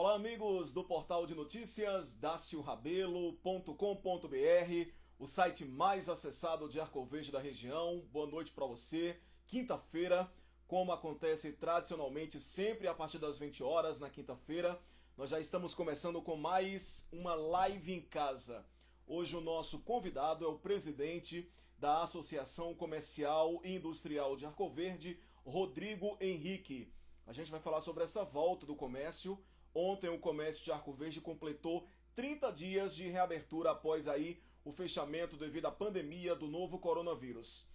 Olá, amigos do portal de notícias daciorabelo.com.br, o site mais acessado de Arco Verde da região. Boa noite para você. Quinta-feira, como acontece tradicionalmente sempre a partir das 20 horas na quinta-feira, nós já estamos começando com mais uma live em casa. Hoje o nosso convidado é o presidente da Associação Comercial e Industrial de Arco Verde, Rodrigo Henrique. A gente vai falar sobre essa volta do comércio. Ontem o comércio de Arco Verde completou 30 dias de reabertura após aí o fechamento devido à pandemia do novo coronavírus.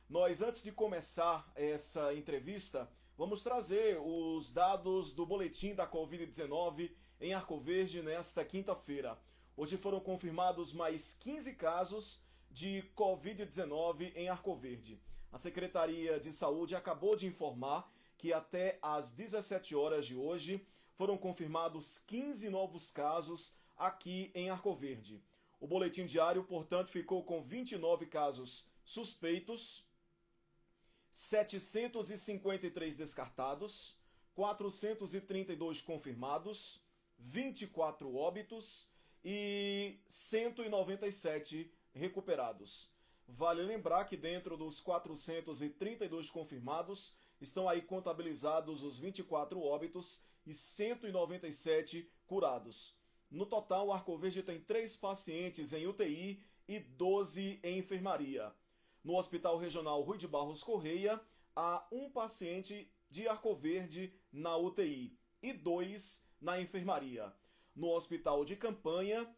Nós, antes de começar essa entrevista, vamos trazer os dados do boletim da Covid-19 em Arco Verde nesta quinta-feira. Hoje foram confirmados mais 15 casos de Covid-19 em Arco Verde. A Secretaria de Saúde acabou de informar que até às 17 horas de hoje foram confirmados 15 novos casos aqui em Arco Verde. O boletim diário, portanto, ficou com 29 casos suspeitos, 753 descartados, 432 confirmados, 24 óbitos e 197 recuperados. Vale lembrar que dentro dos 432 confirmados estão aí contabilizados os 24 óbitos e 197 curados. No total, o Arco Verde tem 3 pacientes em UTI e 12 em enfermaria. No Hospital Regional Rui de Barros Correia, há um paciente de Arco Verde na UTI e 2 na enfermaria. No Hospital de Campanha,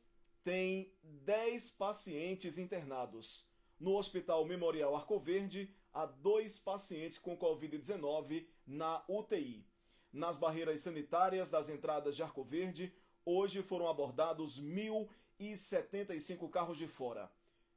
tem 10 pacientes internados. No Hospital Memorial Arco Verde, há 2 pacientes com Covid-19 na UTI. Nas barreiras sanitárias das entradas de Arco Verde, hoje foram abordados 1.075 carros de fora.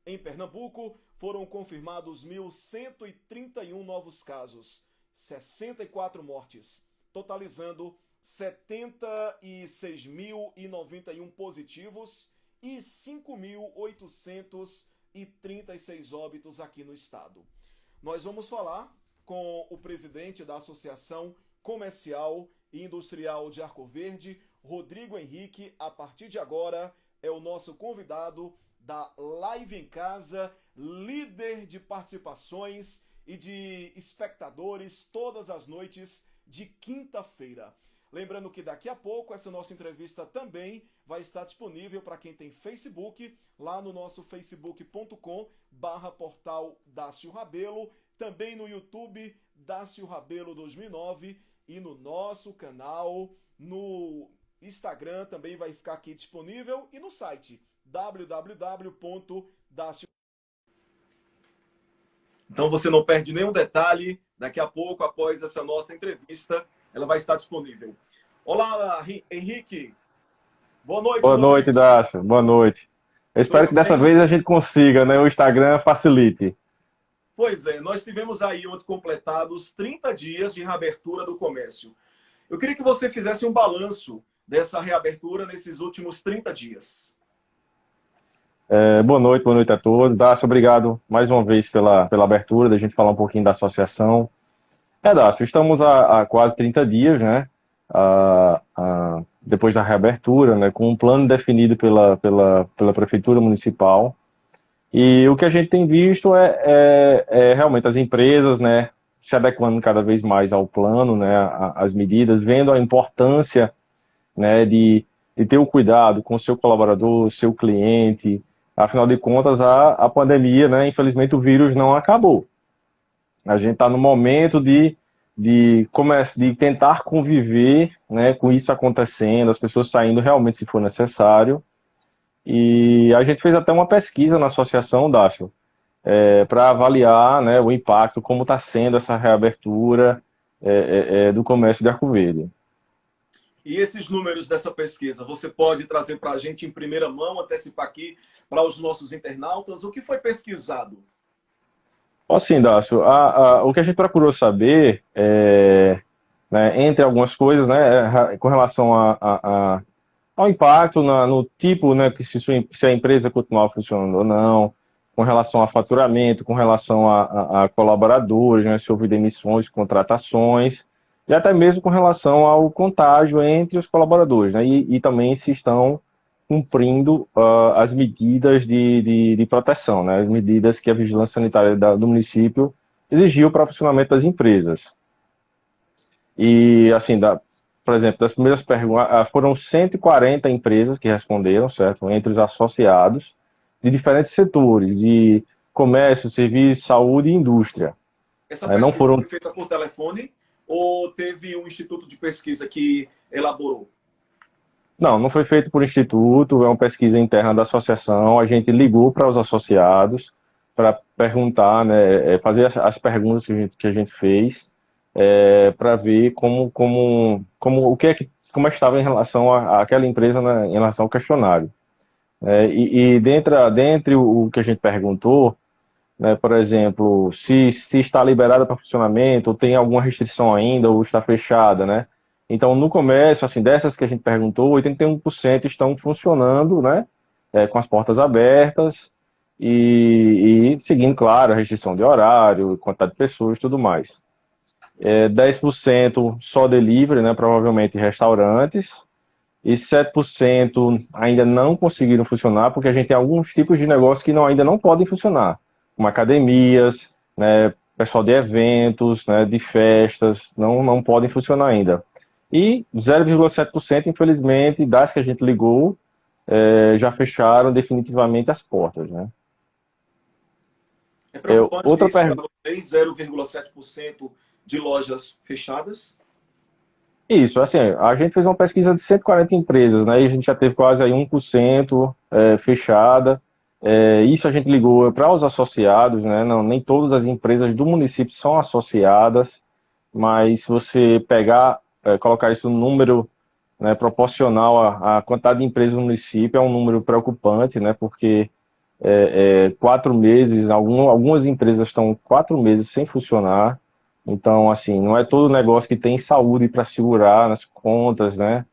Em Pernambuco, foram confirmados 1.131 novos casos, 64 mortes, totalizando 76.091 positivos e 5.836 óbitos aqui no estado. Nós vamos falar com o presidente da Associação Comercial e Industrial de Arco Verde, Rodrigo Henrique. A partir de agora é o nosso convidado da Live em Casa, líder de participações e de espectadores todas as noites de quinta-feira. Lembrando que daqui a pouco essa nossa entrevista também vai estar disponível para quem tem Facebook, lá no nosso facebook.com/portal Dácio Rabelo, também no YouTube Dácio Rabelo 2009 e no nosso canal no Instagram também vai ficar aqui disponível e no site www.dacio. Então você não perde nenhum detalhe, daqui a pouco, após essa nossa entrevista, ela vai estar disponível. Olá, Henrique. Boa noite. Boa noite, Dácio. Boa noite. Eu espero que dessa vez a gente consiga, né? O Instagram facilite. Pois é, nós tivemos aí ontem completados 30 dias de reabertura do comércio. Eu queria que você fizesse um balanço dessa reabertura nesses últimos 30 dias. Boa noite a todos. Dácio, obrigado mais uma vez pela abertura, da gente falar um pouquinho da associação. Dácio, estamos há quase 30 dias, né? Depois da reabertura, né? Com um plano definido pela Prefeitura Municipal. E o que a gente tem visto é realmente as empresas, né, se adequando cada vez mais ao plano, né, às medidas, vendo a importância, né, de ter o cuidado com o seu colaborador, seu cliente. Afinal de contas, a pandemia, né, infelizmente o vírus não acabou. A gente está no momento de tentar conviver, né, com isso acontecendo, as pessoas saindo realmente se for necessário. E a gente fez até uma pesquisa na associação, Dácio, para avaliar, né, o impacto, como está sendo essa reabertura do comércio de Arco Verde. E esses números dessa pesquisa, você pode trazer para a gente em primeira mão, antecipar aqui para os nossos internautas, o que foi pesquisado? Sim, Dácio, o que a gente procurou saber, né, entre algumas coisas, né, com relação ao impacto no tipo, né, que se a empresa continuar funcionando ou não, com relação a faturamento, com relação a colaboradores, né, se houve demissões, contratações, e até mesmo com relação ao contágio entre os colaboradores, né? E também se estão cumprindo as medidas de proteção, né? As medidas que a vigilância sanitária do município exigiu para o funcionamento das empresas. E, assim, por exemplo, das primeiras perguntas, foram 140 empresas que responderam, certo? Entre os associados, de diferentes setores, de comércio, serviço, saúde e indústria. Essa Não pesquisa foram foi feita por telefone ou teve um instituto de pesquisa que elaborou? Não, não foi feito por instituto, é uma pesquisa interna da associação. A gente ligou para os associados para perguntar, né, fazer as perguntas que a gente fez, para ver como estava em relação àquela empresa, né, em relação ao questionário. E dentre o que a gente perguntou, né, por exemplo, se está liberada para funcionamento, ou tem alguma restrição ainda, ou está fechada, né? Então, no comércio, assim, dessas que a gente perguntou, 81% estão funcionando, né, com as portas abertas e seguindo, claro, a restrição de horário, quantidade de pessoas e tudo mais. 10% só delivery, né, provavelmente restaurantes, e 7% ainda não conseguiram funcionar, porque a gente tem alguns tipos de negócios que ainda não podem funcionar, como academias, né, pessoal de eventos, né, de festas, não podem funcionar ainda. E 0,7%, infelizmente, das que a gente ligou, já fecharam definitivamente as portas, né? É preocupante Outra isso para pergunta. vocês, 0,7% de lojas fechadas? Isso, assim, a gente fez uma pesquisa de 140 empresas, né? E a gente já teve quase aí 1% fechada. Isso a gente ligou para os associados, né? Não, nem todas as empresas do município são associadas, mas se você pegar, colocar isso no número, né, proporcional à quantidade de empresas no município, é um número preocupante, né? Porque 4 meses, algumas empresas estão 4 meses sem funcionar. Então, assim, não é todo negócio que tem saúde para segurar nas contas, né?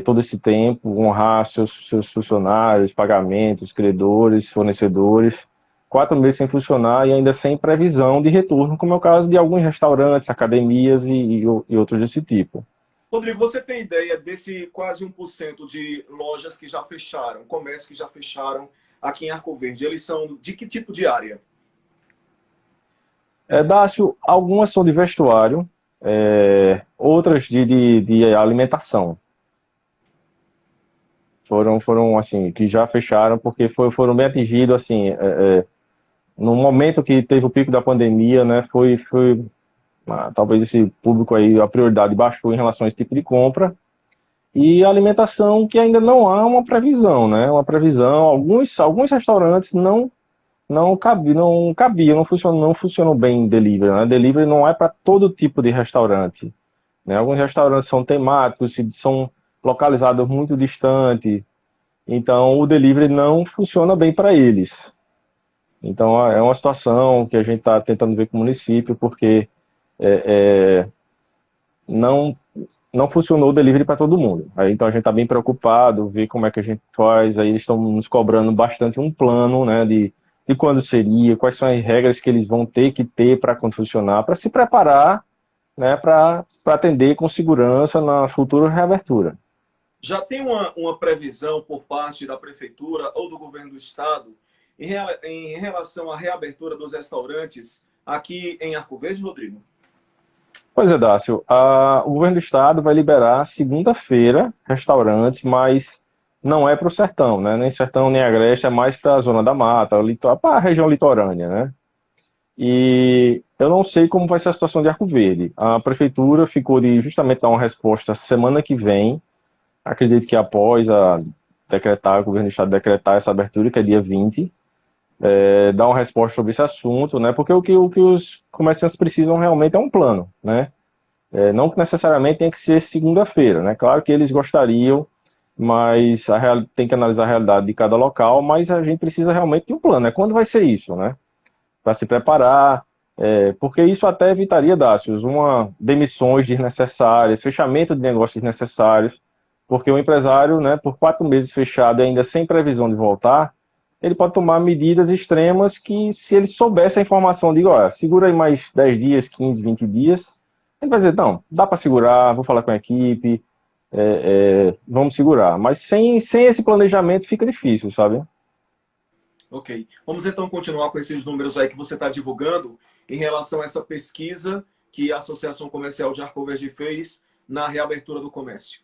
Todo esse tempo, honrar seus funcionários, pagamentos, credores, fornecedores. 4 meses sem funcionar e ainda sem previsão de retorno, como é o caso de alguns restaurantes, academias e outros desse tipo. Rodrigo, você tem ideia desse quase 1% de lojas que já fecharam, comércios que já fecharam aqui em Arco Verde? Eles são de que tipo de área? Dácio, algumas são de vestuário, outras de alimentação. Foram assim, que já fecharam porque foram bem atingidos, assim, no momento que teve o pico da pandemia, né, talvez esse público aí, a prioridade baixou em relação a esse tipo de compra, e a alimentação que ainda não há uma previsão, né, uma previsão, alguns restaurantes não funcionam bem em delivery, né, delivery não é para todo tipo de restaurante, né, alguns restaurantes são temáticos, são localizados muito distante, então o delivery não funciona bem para eles. Então é uma situação que a gente está tentando ver com o município, porque não, não funcionou o delivery para todo mundo. Então a gente está bem preocupado, ver como é que a gente faz. Aí eles estão nos cobrando bastante um plano, né, de quando seria, quais são as regras que eles vão ter que ter para quando funcionar, para se preparar, né, para atender com segurança na futura reabertura. Já tem uma previsão por parte da prefeitura ou do governo do estado em relação à reabertura dos restaurantes aqui em Arco Verde, Rodrigo? Pois é, Dácio, o governo do estado vai liberar segunda-feira restaurantes, mas não é para o sertão, né? Nem sertão, nem agreste, é mais para a zona da mata, para a região litorânea, né? E eu não sei como vai ser a situação de Arco Verde. A prefeitura ficou de justamente dar uma resposta semana que vem, acredito que após o governo do estado decretar essa abertura, que é dia 20, dar uma resposta sobre esse assunto, né? Porque o que os comerciantes precisam realmente é um plano, né? Não que necessariamente tem que ser segunda-feira, né? Claro que eles gostariam, mas tem que analisar a realidade de cada local, mas a gente precisa realmente de um plano, né? Quando vai ser isso, né? Para se preparar, porque isso até evitaria, Dácios, demissões desnecessárias, fechamento de negócios desnecessários, porque o empresário, né, por 4 meses fechado e ainda sem previsão de voltar, ele pode tomar medidas extremas que, se ele soubesse a informação, diga, olha, segura aí mais 10 dias, 15, 20 dias, Ele vai dizer, não, dá para segurar, vou falar com a equipe, vamos segurar. Mas sem esse planejamento fica difícil, sabe? Ok. Vamos então continuar com esses números aí que você está divulgando em relação a essa pesquisa que a Associação Comercial de Arco Verde fez na reabertura do comércio.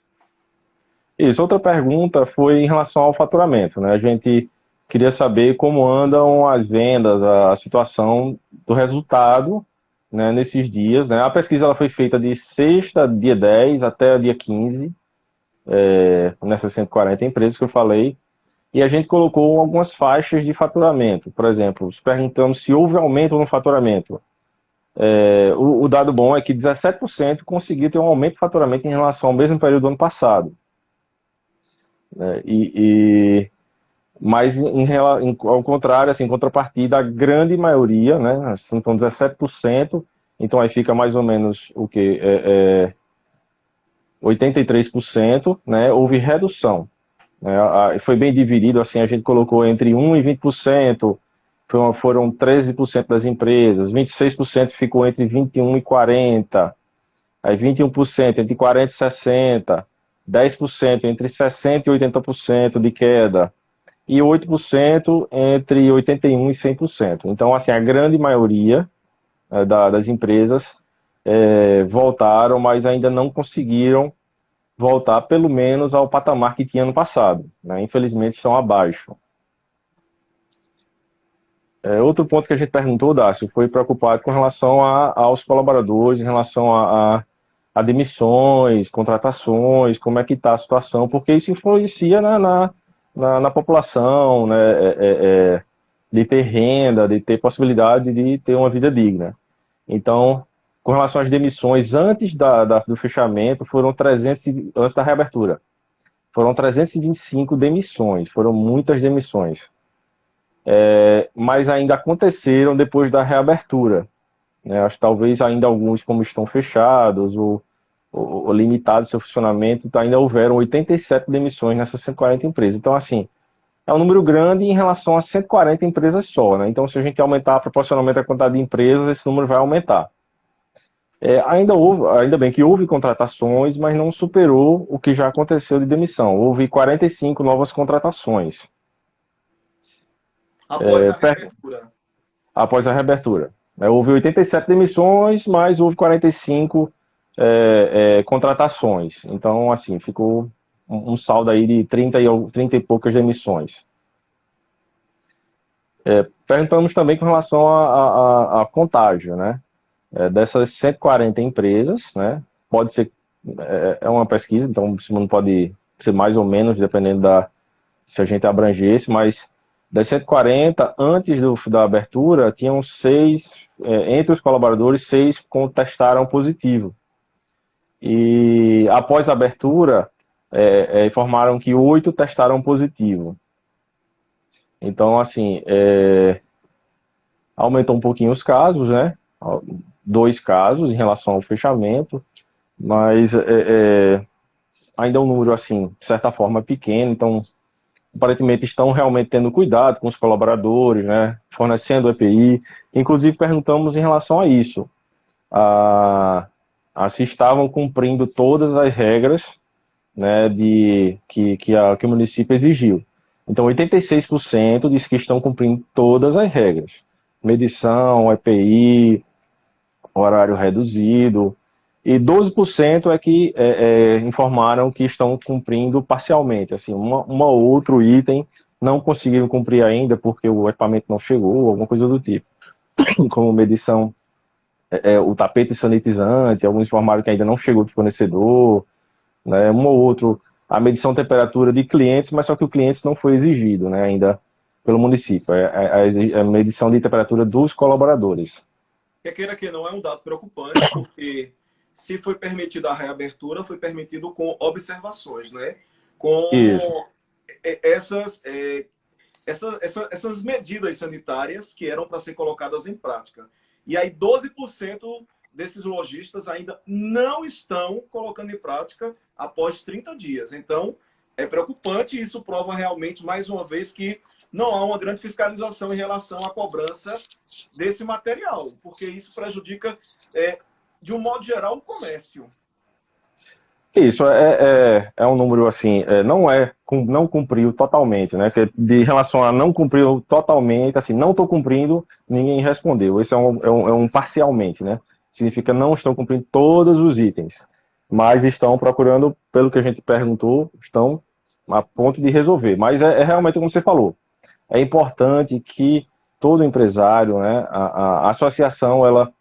Isso. Outra pergunta foi em relação ao faturamento, né? A gente queria saber como andam as vendas, a situação do resultado, né, nesses dias, né? A pesquisa ela foi feita de sexta, dia 10, até dia 15, nessas 140 empresas que eu falei, e a gente colocou algumas faixas de faturamento. Por exemplo, perguntamos se houve aumento no faturamento. O dado bom é que 17% conseguiu ter um aumento de faturamento em relação ao mesmo período do ano passado, né? Mas ao contrário, assim, em contrapartida, a grande maioria, né, assim, então 17%, então aí fica mais ou menos o que? 83%, né, houve redução, né, foi bem dividido, assim, a gente colocou entre 1% e 20%, foram 13% das empresas, 26% ficou entre 21% e 40%, aí 21% entre 40% e 60%, 10% entre 60% e 80% de queda, e 8% entre 81% e 100%. Então, assim, a grande maioria das empresas voltaram, mas ainda não conseguiram voltar pelo menos ao patamar que tinha no passado, né? Infelizmente estão abaixo. Outro ponto que a gente perguntou, Dácio, foi preocupado com relação aos colaboradores, em relação a demissões, contratações, como é que está a situação, porque isso influencia na população, né, de ter renda, de ter possibilidade de ter uma vida digna. Então, com relação às demissões, antes do fechamento, foram 300, antes da reabertura, foram 325 demissões, foram muitas demissões. Mas ainda aconteceram depois da reabertura, né? Acho que talvez ainda alguns, como estão fechados, ou limitado seu funcionamento, ainda houveram 87 demissões nessas 140 empresas. Então, assim, é um número grande em relação a 140 empresas só, né? Então, se a gente aumentar proporcionalmente a quantidade de empresas, esse número vai aumentar. Ainda bem que houve contratações, mas não superou o que já aconteceu de demissão. Houve 45 novas contratações Após a reabertura. após a reabertura. Houve 87 demissões, mas houve 45 contratações. Então, assim, ficou um saldo aí de 30 e poucas demissões. Perguntamos também com relação a contágio, né? Dessas 140 empresas, né? Pode ser, é uma pesquisa, então isso não pode ser mais ou menos, dependendo se a gente abrangesse, mas das 140, antes da abertura, tinham 6, entre os colaboradores, 6 testaram positivo. E após a abertura, informaram que 8 testaram positivo. Então, assim, aumentou um pouquinho os casos, né? 2 casos em relação ao fechamento, mas ainda é um número, assim, de certa forma, pequeno. Então, aparentemente estão realmente tendo cuidado com os colaboradores, né? Fornecendo EPI. Inclusive, perguntamos em relação a isso. Se estavam cumprindo todas as regras, né, que o município exigiu. Então, 86% diz que estão cumprindo todas as regras. Medição, EPI, horário reduzido. E 12% é que informaram que estão cumprindo parcialmente. Assim, uma ou outro item não conseguiram cumprir ainda porque o equipamento não chegou, alguma coisa do tipo. Como medição, o tapete sanitizante, alguns informaram que ainda não chegou do fornecedor, né, um ou outro, a medição de temperatura de clientes, mas só que o cliente não foi exigido, né, ainda pelo município, a medição de temperatura dos colaboradores. Quer queira que não, é um dado preocupante, porque se foi permitida a reabertura, foi permitido com observações, né? Isso. Com essas, essas medidas sanitárias que eram para ser colocadas em prática. E aí 12% desses lojistas ainda não estão colocando em prática após 30 dias. Então, é preocupante e isso prova realmente, mais uma vez, que não há uma grande fiscalização em relação à cobrança desse material, porque isso prejudica de um modo geral, o comércio. Isso é um número assim, não cumpriu totalmente, né? De relação a não cumpriu totalmente, assim, não estou cumprindo, ninguém respondeu. Esse é um parcialmente, né? Significa não estão cumprindo todos os itens, mas estão procurando, pelo que a gente perguntou, estão a ponto de resolver. Mas é realmente como você falou, é importante que todo empresário, né? A associação, ela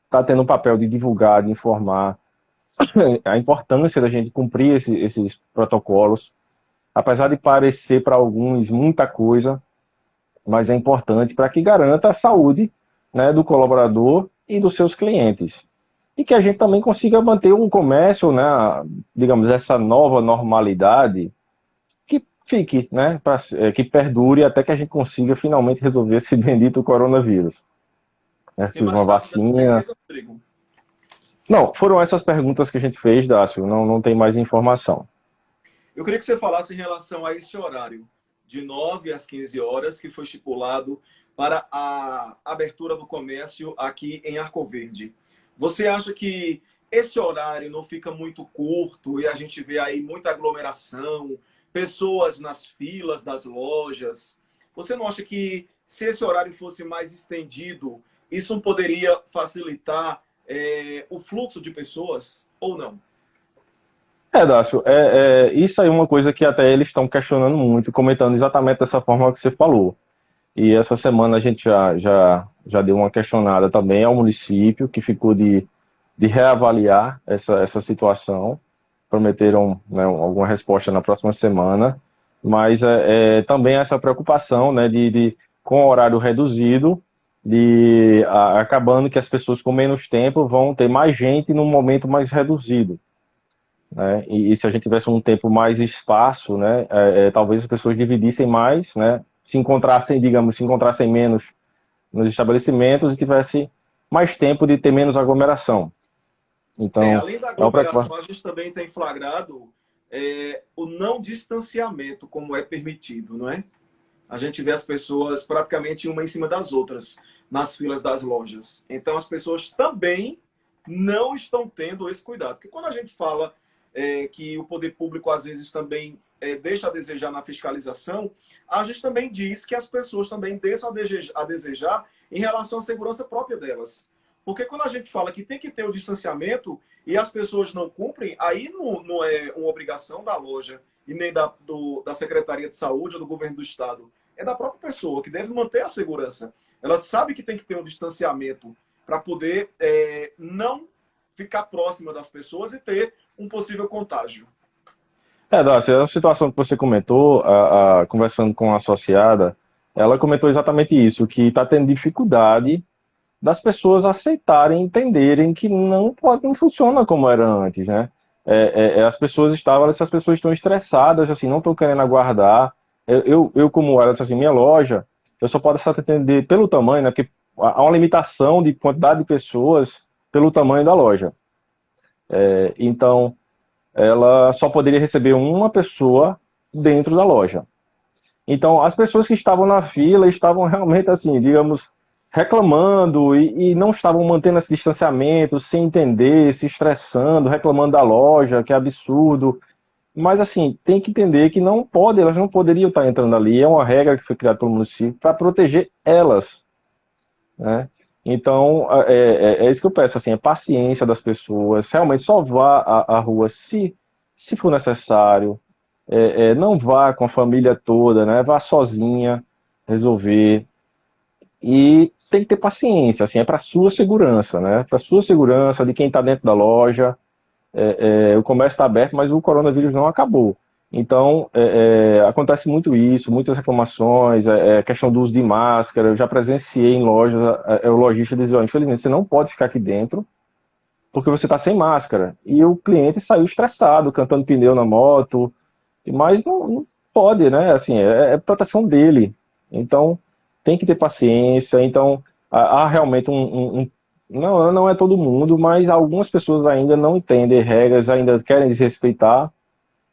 está tendo um papel de divulgar, de informar a importância da gente cumprir esses protocolos, apesar de parecer para alguns muita coisa, mas é importante para que garanta a saúde, né, do colaborador e dos seus clientes. E que a gente também consiga manter um comércio, né, digamos, essa nova normalidade que fique, né, que perdure até que a gente consiga finalmente resolver esse bendito coronavírus. Né, Tem se uma mais dados da vacina. pesquisa, Rodrigo? Não, foram essas perguntas que a gente fez, Dácio, não tem mais informação. Eu queria que você falasse em relação a esse horário, de 9 às 15 horas, que foi estipulado para a abertura do comércio aqui em Arco Verde. Você acha que esse horário não fica muito curto e a gente vê aí muita aglomeração, pessoas nas filas das lojas? Você não acha que se esse horário fosse mais estendido, isso não poderia facilitar o fluxo de pessoas ou não? Dácio, isso aí é uma coisa que até eles estão questionando muito, comentando exatamente dessa forma que você falou. E essa semana a gente já deu uma questionada também ao município, que ficou de reavaliar essa situação. Prometeram, né, alguma resposta na próxima semana, mas também essa preocupação, né, com o horário reduzido, acabando que as pessoas com menos tempo vão ter mais gente num momento mais reduzido. Né? E se a gente tivesse um tempo mais espaço, né, talvez as pessoas dividissem mais, né, se encontrassem menos nos estabelecimentos e tivesse mais tempo de ter menos aglomeração. Então, Além da é uma preocupação. aglomeração, a gente também tem flagrado o não distanciamento como é permitido, não é? A gente vê as pessoas praticamente uma em cima das outras nas filas das lojas. Então, as pessoas também não estão tendo esse cuidado. Porque quando a gente fala que o poder público, às vezes, também deixa a desejar na fiscalização, a gente também diz que as pessoas também deixam a desejar em relação à segurança própria delas. Porque quando a gente fala que tem que ter o distanciamento e as pessoas não cumprem, aí não é uma obrigação da loja e nem da Secretaria de Saúde ou do governo do Estado. É da própria pessoa que deve manter a segurança. Ela sabe que tem que ter um distanciamento para poder não ficar próxima das pessoas e ter um possível contágio. Dácia, a situação que você comentou, conversando com a associada, ela comentou exatamente isso, que está tendo dificuldade das pessoas aceitarem, entenderem que não funciona como era antes, né? Essas pessoas estão estressadas, assim, não estão querendo aguardar. Eu como ela disse assim, minha loja, eu só posso atender pelo tamanho, né? Porque há uma limitação de quantidade de pessoas pelo tamanho da loja. Então, ela só poderia receber uma pessoa dentro da loja. Então, as pessoas que estavam na fila estavam realmente, assim, digamos, reclamando e não estavam mantendo esse distanciamento, sem entender, se estressando, reclamando da loja, que é absurdo. Mas, assim, tem que entender que elas não poderiam estar entrando ali. É uma regra que foi criada pelo município para proteger elas, né? Então, é isso que eu peço, assim, é paciência das pessoas. Realmente, só vá à rua se for necessário. Não vá com a família toda, né? Vá sozinha resolver. E tem que ter paciência, assim, é para sua segurança, né? Para sua segurança de quem está dentro da loja. O comércio está aberto, mas o coronavírus não acabou. Então, acontece muito isso, muitas reclamações, questão do uso de máscara. Eu já presenciei em lojas, o lojista dizia, infelizmente, você não pode ficar aqui dentro, porque você está sem máscara. E o cliente saiu estressado, cantando pneu na moto, mas não pode, né? Assim, é proteção dele. Então, tem que ter paciência. Então, há realmente não é todo mundo, mas algumas pessoas ainda não entendem regras, ainda querem desrespeitar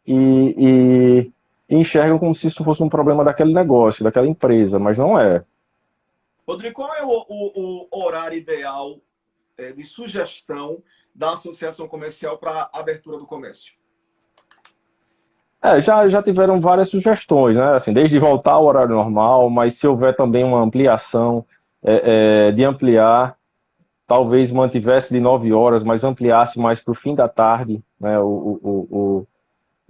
e enxergam como se isso fosse um problema daquele negócio, daquela empresa, mas não é. Rodrigo, qual é o horário ideal de sugestão da Associação Comercial para a abertura do comércio? Já tiveram várias sugestões, né? Assim, desde voltar ao horário normal, mas se houver também uma ampliação, de ampliar, talvez mantivesse de 9 horas, mas ampliasse mais para o fim da tarde, né? O,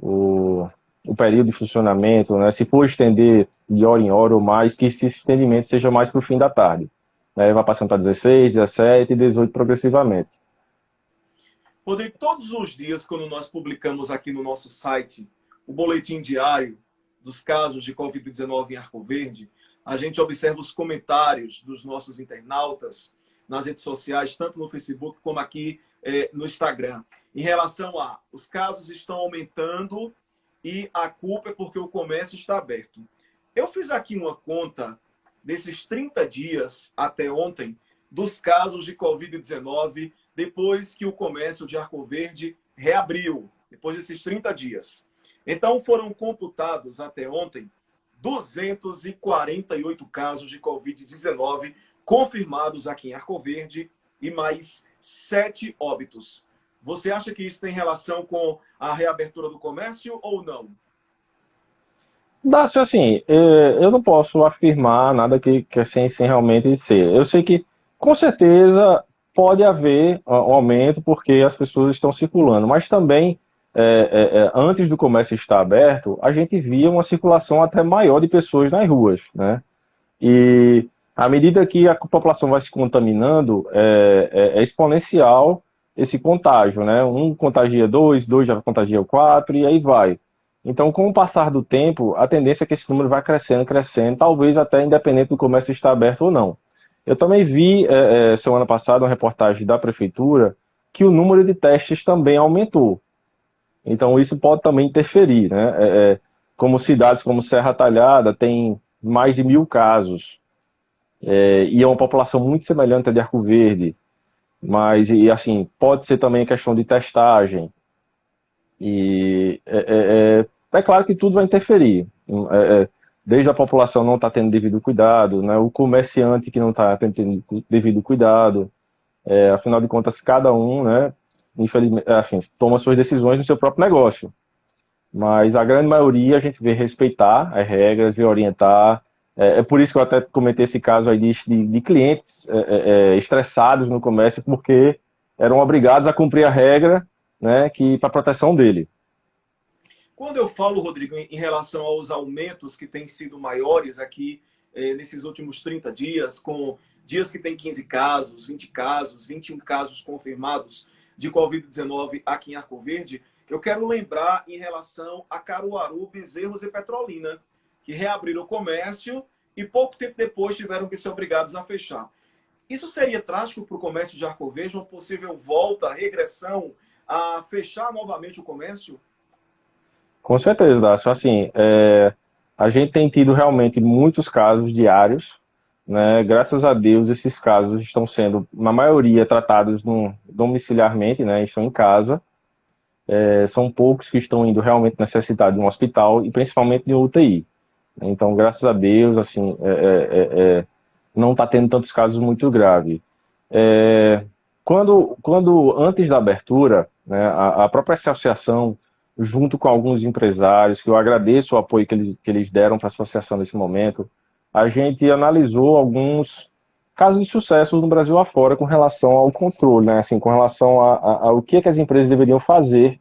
o período de funcionamento, né? Se for estender de hora em hora ou mais, que esse estendimento seja mais para o fim da tarde, né? Vai passando para 16, 17 e 18 progressivamente. Rodrigo, todos os dias, quando nós publicamos aqui no nosso site o boletim diário dos casos de Covid-19 em Arco Verde, a gente observa os comentários dos nossos internautas nas redes sociais, tanto no Facebook como aqui no Instagram, em relação a os casos estão aumentando e a culpa é porque o comércio está aberto. Eu fiz aqui uma conta desses 30 dias até ontem dos casos de Covid-19 depois que o comércio de Arco Verde reabriu, depois desses 30 dias. Então, foram computados até ontem 248 casos de Covid-19 confirmados aqui em Arco Verde e mais 7 óbitos. Você acha que isso tem relação com a reabertura do comércio ou não? Dácio, assim, eu não posso afirmar nada que é sem realmente ser. Eu sei que, com certeza, pode haver um aumento porque as pessoas estão circulando, mas também, antes do comércio estar aberto, a gente via uma circulação até maior de pessoas nas ruas, né? E à medida que a população vai se contaminando, é exponencial esse contágio, né? Um contagia dois, dois já contagia quatro, e aí vai. Então, com o passar do tempo, a tendência é que esse número vai crescendo, crescendo, talvez até independente do comércio estar aberto ou não. Eu também vi, semana passada, uma reportagem da prefeitura que o número de testes também aumentou. Então, isso pode também interferir, né? Como cidades como Serra Talhada tem mais de 1.000 casos, e é uma população muito semelhante à de Arco Verde, mas, e assim, pode ser também questão de testagem. E é claro que tudo vai interferir. Desde a população não estar tendo devido cuidado, né, o comerciante que não está tendo devido cuidado, afinal de contas, cada um, né, infelizmente, assim, toma suas decisões no seu próprio negócio. Mas a grande maioria a gente vê respeitar as regras, vê orientar. É por isso que eu até comentei esse caso aí de clientes estressados no comércio porque eram obrigados a cumprir a regra, né, que para proteção dele. Quando eu falo, Rodrigo, em relação aos aumentos que têm sido maiores aqui nesses últimos 30 dias, com dias que tem 15 casos, 20 casos, 21 casos confirmados de Covid-19 aqui em Arco Verde, eu quero lembrar em relação a Caruaru, Bezerros e Petrolina, que reabriram o comércio e pouco tempo depois tiveram que ser obrigados a fechar. Isso seria trágico para o comércio de Arco Verde, uma possível volta, regressão a fechar novamente o comércio? Com certeza, Dácio. Assim, a gente tem tido realmente muitos casos diários, né? Graças a Deus, esses casos estão sendo, na maioria, tratados domiciliarmente, né? Estão em casa. São poucos que estão indo realmente necessitar de um hospital e principalmente de um UTI. Então, graças a Deus, assim, não está tendo tantos casos muito graves. Quando antes da abertura, né, a própria associação, junto com alguns empresários, que eu agradeço o apoio que eles deram para a associação nesse momento, a gente analisou alguns casos de sucesso no Brasil afora com relação ao controle, né, assim, com relação ao que as empresas deveriam fazer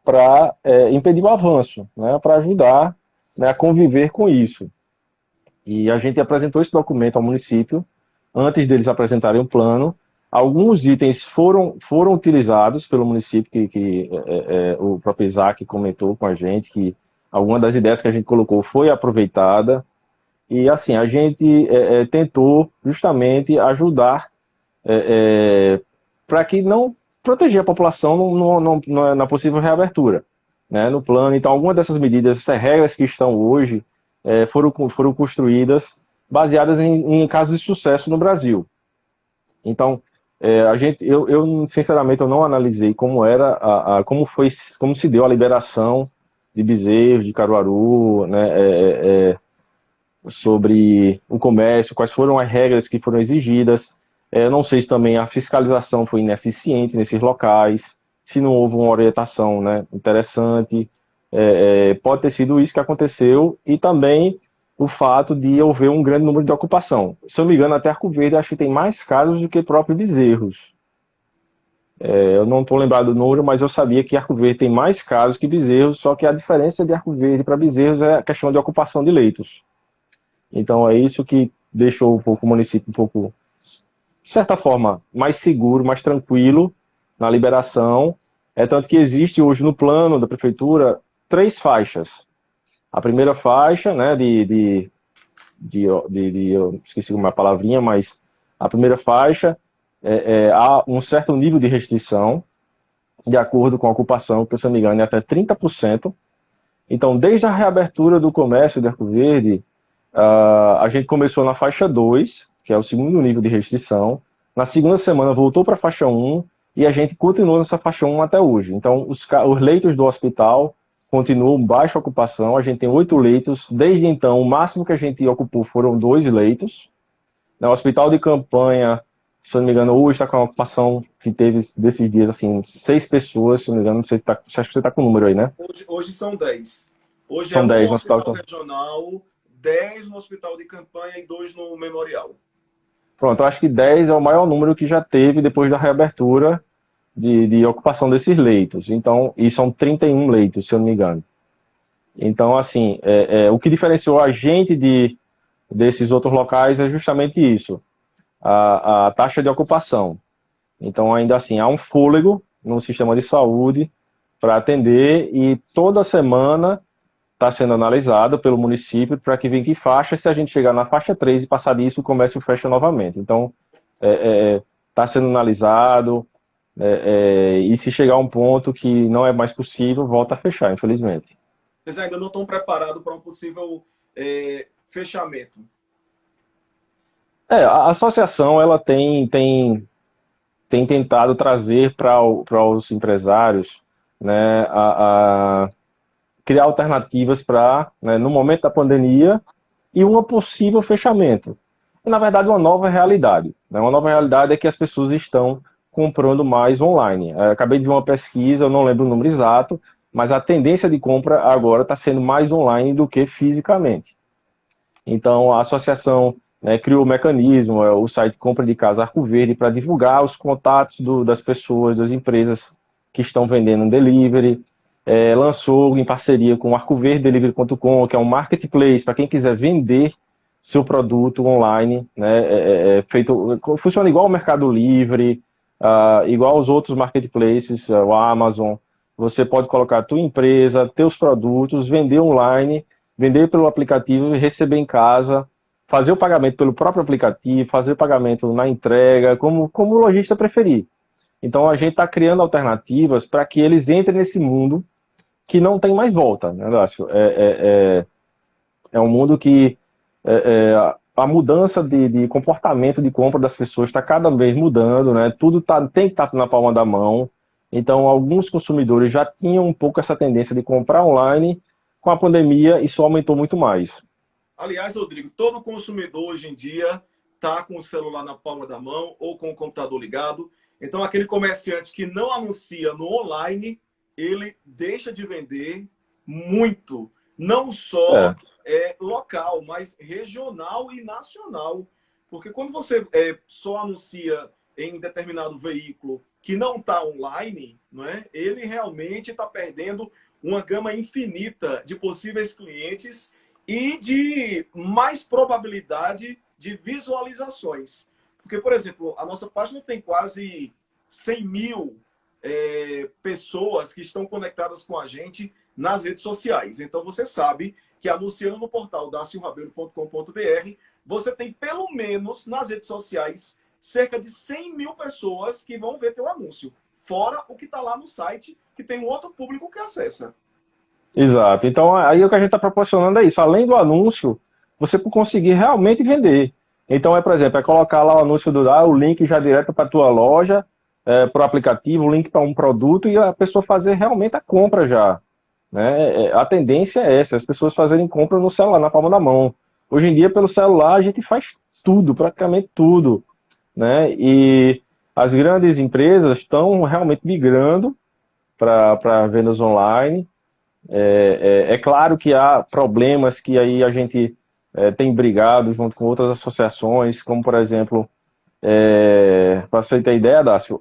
para impedir o avanço, né, para ajudar, né, a conviver com isso. E a gente apresentou esse documento ao município, antes deles apresentarem o plano. Alguns itens foram utilizados pelo município, que o próprio Isaac comentou com a gente, que alguma das ideias que a gente colocou foi aproveitada. E assim, a gente tentou justamente ajudar para que não proteger a população na possível reabertura, né, no plano. Então, algumas dessas medidas, essas regras que estão hoje, foram construídas baseadas em casos de sucesso no Brasil. Então, eu sinceramente eu não analisei como era como se deu a liberação de Bezerros, de Caruaru, né, sobre o comércio, quais foram as regras que foram exigidas. Não sei se também a fiscalização foi ineficiente nesses locais, se não houve uma orientação, né, interessante. Pode ter sido isso que aconteceu e também o fato de haver um grande número de ocupação. Se eu não me engano, até Arco Verde acho que tem mais casos do que próprio Bezerros. Eu não estou lembrado do número, mas eu sabia que Arco Verde tem mais casos que Bezerros, só que a diferença de Arco Verde para Bezerros é a questão de ocupação de leitos. Então é isso que deixou o município um pouco, de certa forma, mais seguro, mais tranquilo na liberação. É tanto que existe hoje no plano da prefeitura 3 faixas. A primeira faixa, né, eu esqueci uma palavrinha, mas a primeira faixa há um certo nível de restrição, de acordo com a ocupação, que se eu não me engano é até 30%. Então, desde a reabertura do comércio de Arco Verde, a gente começou na faixa 2, que é o segundo nível de restrição. Na segunda semana voltou para a faixa 1 e a gente continuou nessa faixa 1 até hoje. Então, os leitos do hospital continuam baixa ocupação, a gente tem 8 leitos. Desde então, o máximo que a gente ocupou foram 2 leitos. No hospital de campanha, se eu não me engano, hoje está com a ocupação que teve desses dias, assim, 6 pessoas, se eu não me engano, não sei se acho que você está com o número aí, né? Hoje são 10. Hoje São é 10 um no hospital hospital regional, 10 no hospital de campanha e 2 no memorial. Pronto, eu acho que 10 é o maior número que já teve depois da reabertura de ocupação desses leitos. Então, e são 31 leitos, se eu não me engano. Então, assim, o que diferenciou a gente desses outros locais é justamente isso, a taxa de ocupação. Então, ainda assim, há um fôlego no sistema de saúde para atender e toda semana está sendo analisado pelo município para que venha que faixa. Se a gente chegar na faixa 3 e passar disso, o comércio fecha novamente. Então, está sendo analisado e se chegar a um ponto que não é mais possível, volta a fechar, infelizmente. Vocês ainda não estão preparados para um possível fechamento? A associação ela tem tentado trazer para os empresários, né, criar alternativas para, né, no momento da pandemia, e um possível fechamento. E, na verdade, uma nova realidade. Né? Uma nova realidade é que as pessoas estão comprando mais online. Acabei de ver uma pesquisa, eu não lembro o número exato, mas a tendência de compra agora está sendo mais online do que fisicamente. Então, a associação, né, criou o mecanismo, o site Compra de Casa Arco Verde, para divulgar os contatos das pessoas, das empresas que estão vendendo delivery. Lançou em parceria com o arcoverdedelivery.com, que é um marketplace para quem quiser vender seu produto online, né, funciona igual ao Mercado Livre, igual aos outros marketplaces, o Amazon. Você pode colocar a tua empresa, teus produtos, vender online, vender pelo aplicativo e receber em casa, fazer o pagamento pelo próprio aplicativo, fazer o pagamento na entrega, como o lojista preferir. Então a gente está criando alternativas para que eles entrem nesse mundo que não tem mais volta, né, Dácio? É um mundo que a mudança de comportamento de compra das pessoas está cada vez mudando, né? Tudo tem que estar na palma da mão. Então, alguns consumidores já tinham um pouco essa tendência de comprar online. Com a pandemia, isso aumentou muito mais. Aliás, Rodrigo, todo consumidor hoje em dia está com o celular na palma da mão ou com o computador ligado. Então, aquele comerciante que não anuncia no online, ele deixa de vender muito. Não só local, mas regional e nacional. Porque quando você só anuncia em determinado veículo que não está online, não é? Ele realmente está perdendo uma gama infinita de possíveis clientes e de mais probabilidade de visualizações. Porque, por exemplo, a nossa página tem quase 100 mil pessoas que estão conectadas com a gente nas redes sociais. Então, você sabe que anunciando no portal daciorabelo.com.br, você tem pelo menos nas redes sociais cerca de 100 mil pessoas que vão ver teu anúncio. Fora o que está lá no site, que tem um outro público que acessa. Exato. Então, aí o que a gente está proporcionando é isso. Além do anúncio, você conseguir realmente vender. Então, por exemplo, colocar lá o anúncio o link já direto para a tua loja, para o aplicativo, o link para um produto e a pessoa fazer realmente a compra já. Né? A tendência é essa, as pessoas fazerem compra no celular, na palma da mão. Hoje em dia, pelo celular, a gente faz tudo, praticamente tudo. né? E as grandes empresas estão realmente migrando para vendas online. É claro que há problemas que aí a gente tem brigado junto com outras associações, como por exemplo, para você ter ideia, Dácio,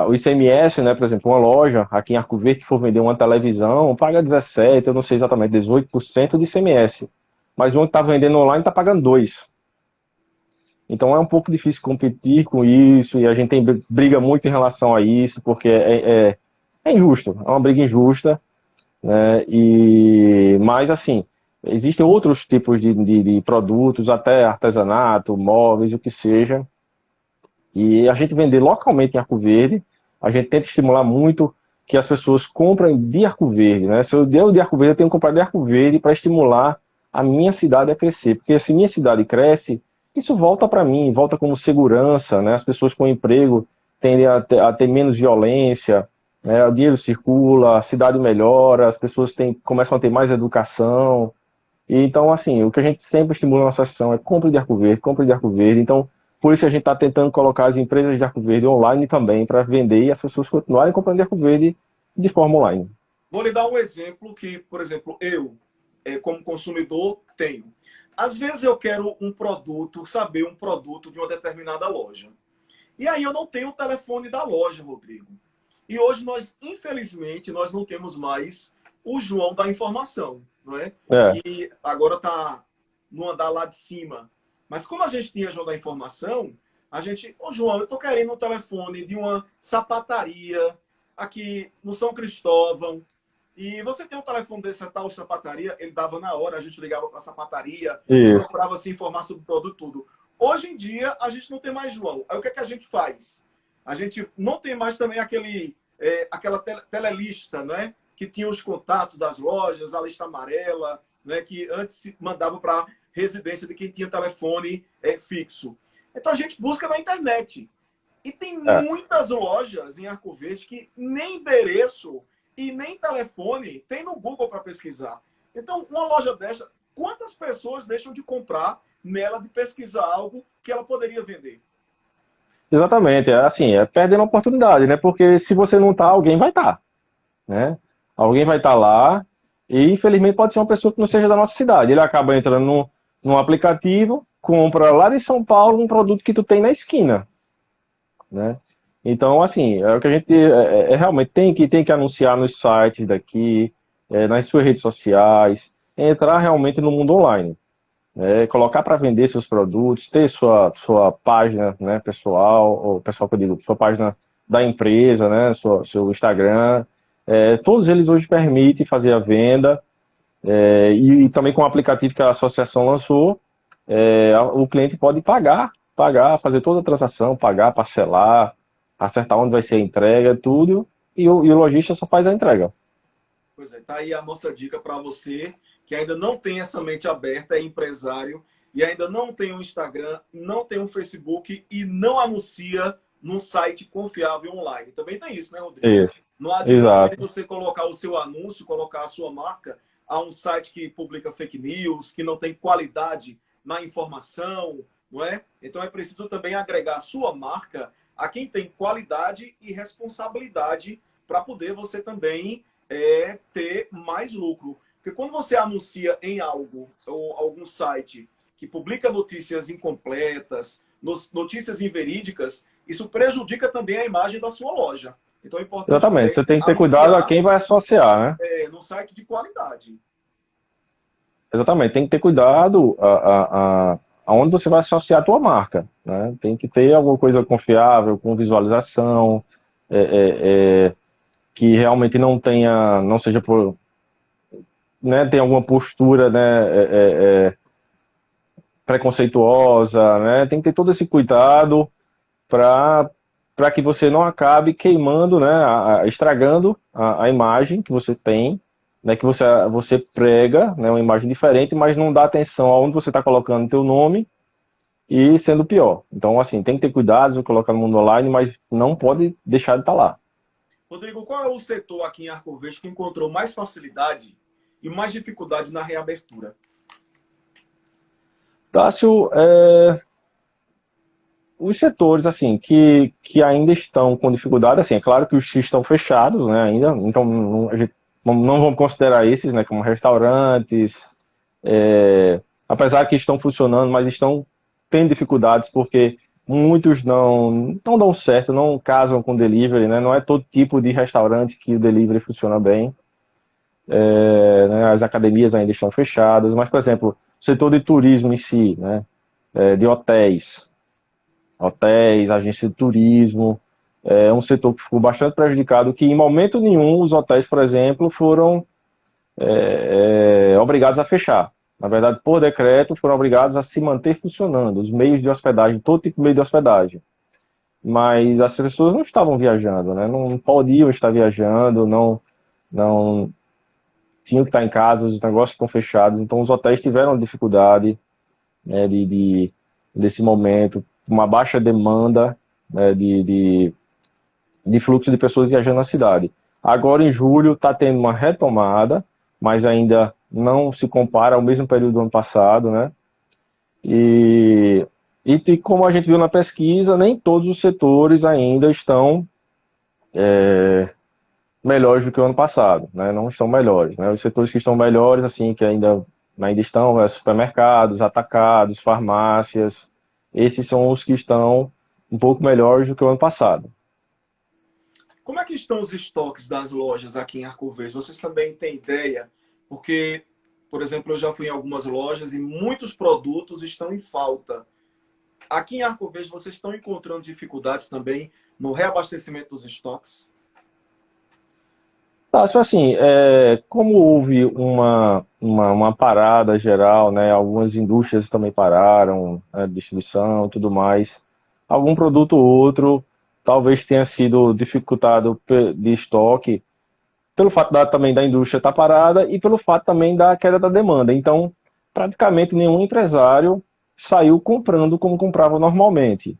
o ICMS, né, por exemplo, uma loja aqui em Arco Verde que for vender uma televisão, paga 17, eu não sei exatamente, 18% de ICMS. Mas uma que está vendendo online está pagando 2%. Então é um pouco difícil competir com isso, e a gente briga muito em relação a isso, porque é injusto, é uma briga injusta, né? Mas assim, existem outros tipos de produtos, até artesanato, móveis, o que seja, e a gente vender localmente em Arco Verde, a gente tenta estimular muito que as pessoas comprem de Arco Verde, né? Se eu der de Arco Verde, eu tenho que comprar de Arco Verde para estimular a minha cidade a crescer, porque se minha cidade cresce, isso volta para mim, volta como segurança, né? As pessoas com emprego tendem a ter menos violência, né? O dinheiro circula, a cidade melhora, as pessoas começam a ter mais educação. E, então, assim, o que a gente sempre estimula na associação é compra de Arco Verde, compra de Arco Verde. Então, por isso a gente está tentando colocar as empresas de Arco Verde online também para vender e as pessoas continuarem comprando de Arco Verde de forma online. Vou lhe dar um exemplo que, por exemplo, eu, como consumidor, tenho. Às vezes eu quero um produto, saber um produto de uma determinada loja. E aí eu não tenho o telefone da loja, Rodrigo. E hoje nós, infelizmente, nós não temos mais o João da informação, não é? Que agora está no andar lá de cima. Mas como a gente tinha João da informação, a gente, João, eu estou querendo um telefone de uma sapataria aqui no São Cristóvão. E você tem um telefone dessa tal sapataria, ele dava na hora, a gente ligava para a sapataria, procurava se informar sobre o produto, tudo. Hoje em dia, a gente não tem mais João. Aí o que é que a gente faz? A gente não tem mais também aquela telelista, né? Que tinha os contatos das lojas, a lista amarela, né? Que antes se mandava para residência de quem tinha telefone fixo. Então a gente busca na internet. E tem muitas lojas em Arco Verde que nem endereço e nem telefone tem no Google para pesquisar. Então, uma loja dessa, quantas pessoas deixam de comprar nela, de pesquisar algo que ela poderia vender? Exatamente, assim, perdendo a oportunidade, né? Porque se você não tá, alguém vai estar, né? Alguém vai estar lá e, infelizmente, pode ser uma pessoa que não seja da nossa cidade. Ele acaba entrando num aplicativo, compra lá de São Paulo um produto que tu tem na esquina, né? Então, assim, é o que a gente realmente tem que anunciar nos sites daqui, nas suas redes sociais, entrar realmente no mundo online. Colocar para vender seus produtos, ter sua página, né, pessoal, ou pessoal que eu digo, sua página da empresa, né, seu Instagram. Todos eles hoje permitem fazer a venda, e também com o aplicativo que a associação lançou, o cliente pode pagar, fazer toda a transação, pagar, parcelar, acertar onde vai ser a entrega, tudo, e o lojista só faz a entrega. Pois é, tá aí a nossa dica para você que ainda não tem essa mente aberta, é empresário, e ainda não tem um Instagram, não tem um Facebook e não anuncia num site confiável online. Também tem isso, né, Rodrigo? Isso. Não adianta Exato. você colocar o seu anúncio, colocar a sua marca a um site que publica fake news, que não tem qualidade na informação, não é? Então é preciso também agregar a sua marca a quem tem qualidade e responsabilidade para poder você também ter mais lucro. Porque quando você anuncia em algo, ou algum site que publica notícias incompletas, notícias inverídicas, isso prejudica também a imagem da sua loja. Então é importante Exatamente. também Você tem que ter cuidado a anunciar quem vai associar, né? num site de qualidade. Exatamente. Tem que ter cuidado aonde você vai associar a tua marca, né? Tem que ter alguma coisa confiável, com visualização, que realmente não seja por, né, tem alguma postura, né, preconceituosa, né? Tem que ter todo esse cuidado para que você não acabe queimando, né, estragando a imagem que você tem, né, que você prega, né, uma imagem diferente, mas não dá atenção aonde você está colocando o teu nome e sendo pior. Então, assim, tem que ter cuidado de colocar no mundo online, mas não pode deixar de estar lá. Rodrigo, qual é o setor aqui em Arco Verde que encontrou mais facilidade e mais dificuldade na reabertura? Tássio, os setores assim que ainda estão com dificuldade, assim, é claro que os que estão fechados, né, ainda, então a gente não vamos considerar esses, né, como restaurantes, apesar que estão funcionando, mas estão tendo dificuldades porque muitos não dão certo, não casam com delivery, né, não é todo tipo de restaurante que o delivery funciona bem, né, as academias ainda estão fechadas, mas, por exemplo, o setor de turismo em si, né, de hotéis, agência de turismo, é um setor que ficou bastante prejudicado, que em momento nenhum os hotéis, por exemplo, foram obrigados a fechar. Na verdade, por decreto, foram obrigados a se manter funcionando, os meios de hospedagem, todo tipo de meio de hospedagem. Mas as pessoas não estavam viajando, né? Não podiam estar viajando, não tinham que estar em casa, os negócios estão fechados, então os hotéis tiveram dificuldade, né, desse momento, uma baixa demanda, né, de fluxo de pessoas viajando na cidade. Agora, em julho, está tendo uma retomada, mas ainda não se compara ao mesmo período do ano passado, né? E como a gente viu na pesquisa, nem todos os setores ainda estão melhores do que o ano passado, né? Não estão melhores, né? Os setores que estão melhores, assim, que ainda estão, supermercados, atacados, farmácias, esses são os que estão um pouco melhores do que o ano passado. Como é que estão os estoques das lojas aqui em Arco Verde? Vocês também têm ideia? Porque, por exemplo, eu já fui em algumas lojas e muitos produtos estão em falta. Aqui em Arco Verde, vocês estão encontrando dificuldades também no reabastecimento dos estoques? Tá, só assim, como houve uma parada geral, né, algumas indústrias também pararam, a distribuição e tudo mais, algum produto ou outro talvez tenha sido dificultado de estoque, pelo fato também da indústria estar parada e pelo fato também da queda da demanda. Então, praticamente nenhum empresário saiu comprando como comprava normalmente,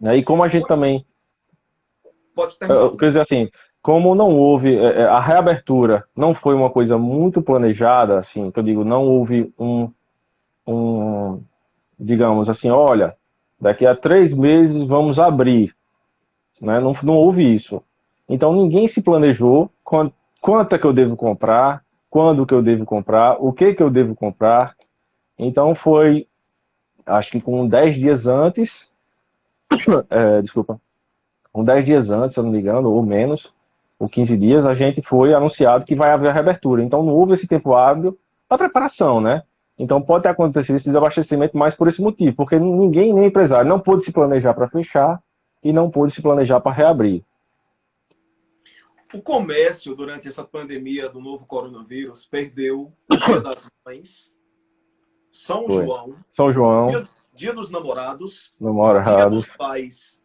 né? E como a gente também, Pode terminar, quer Rodrigo. dizer assim, como não houve, a reabertura não foi uma coisa muito planejada, assim, que eu digo, não houve digamos assim, olha, daqui a 3 meses vamos abrir, né? Não houve isso. Então ninguém se planejou quanto é que eu devo comprar, quando que eu devo comprar, o que eu devo comprar. Então foi, acho que com 10 dias antes, desculpa, com 10 dias antes, se eu não me engano, ou menos, ou 15 dias, a gente foi anunciado que vai haver a reabertura. Então não houve esse tempo hábil para preparação, né? Então pode ter acontecido esse desabastecimento mais por esse motivo, porque ninguém, nem empresário, não pôde se planejar para fechar e não pôde se planejar para reabrir. O comércio, durante essa pandemia do novo coronavírus, perdeu o Dia das Mães, São Foi. João, São João, Dia dos Namorados, Dia namorados. dos Pais.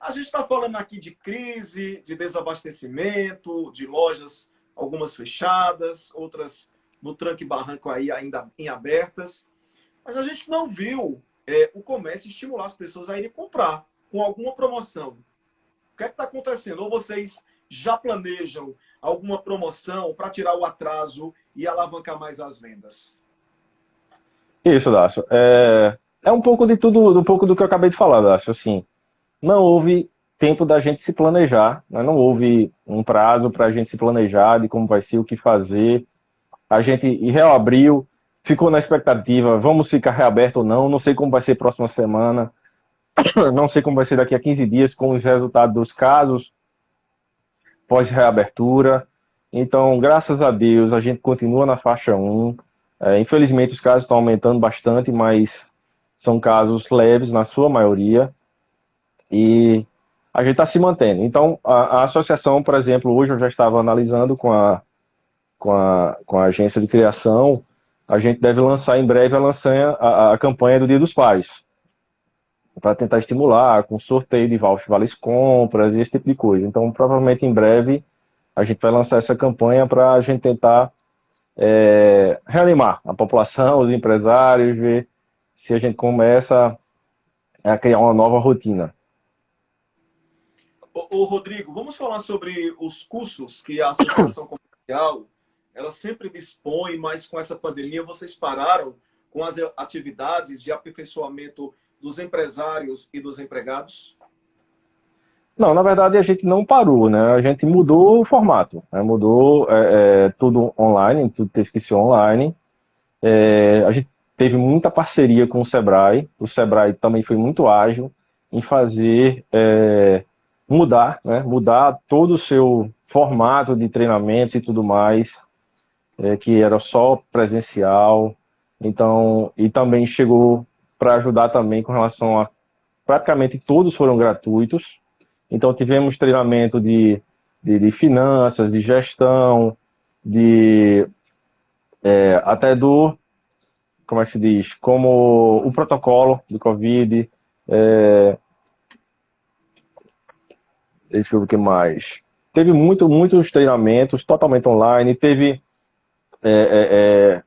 A gente está falando aqui de crise, de desabastecimento, de lojas, algumas fechadas, outras no tranque e barranco aí ainda em abertas. Mas a gente não viu o comércio estimular as pessoas a irem comprar com alguma promoção. O que é que está acontecendo? Ou vocês já planejam alguma promoção para tirar o atraso e alavancar mais as vendas? Isso, Dácio. É um pouco de tudo, um pouco do que eu acabei de falar, Dácio. Assim, não houve tempo da gente se planejar, né? Não houve um prazo para a gente se planejar de como vai ser, o que fazer. A gente reabriu, ficou na expectativa, vamos ficar reaberto ou não, não sei como vai ser próxima semana, não sei como vai ser daqui a 15 dias com os resultados dos casos pós-reabertura. Então, graças a Deus, a gente continua na faixa 1. Infelizmente, os casos estão aumentando bastante, mas são casos leves na sua maioria. E a gente está se mantendo. Então, a associação, por exemplo, hoje eu já estava analisando com a agência de criação, a gente deve lançar em breve a campanha do Dia dos Pais, para tentar estimular, com sorteio de voucher, vales compras e esse tipo de coisa. Então, provavelmente em breve a gente vai lançar essa campanha para a gente tentar reanimar a população, os empresários, ver se a gente começa a criar uma nova rotina. Rodrigo, vamos falar sobre os cursos que a Associação Comercial ela sempre dispõe, mas com essa pandemia vocês pararam com as atividades de aperfeiçoamento dos empresários e dos empregados? Não, na verdade a gente não parou, né? A gente mudou o formato, né? Mudou tudo online, tudo teve que ser online. A gente teve muita parceria com o Sebrae também foi muito ágil em fazer mudar, né? Mudar todo o seu formato de treinamentos e tudo mais, que era só presencial. Então, e também chegou para ajudar também com relação a praticamente todos foram gratuitos. Então, tivemos treinamento de finanças, de gestão, até como é que se diz? Como o protocolo do Covid. Deixa eu ver o que mais. Teve muitos treinamentos totalmente online. Teve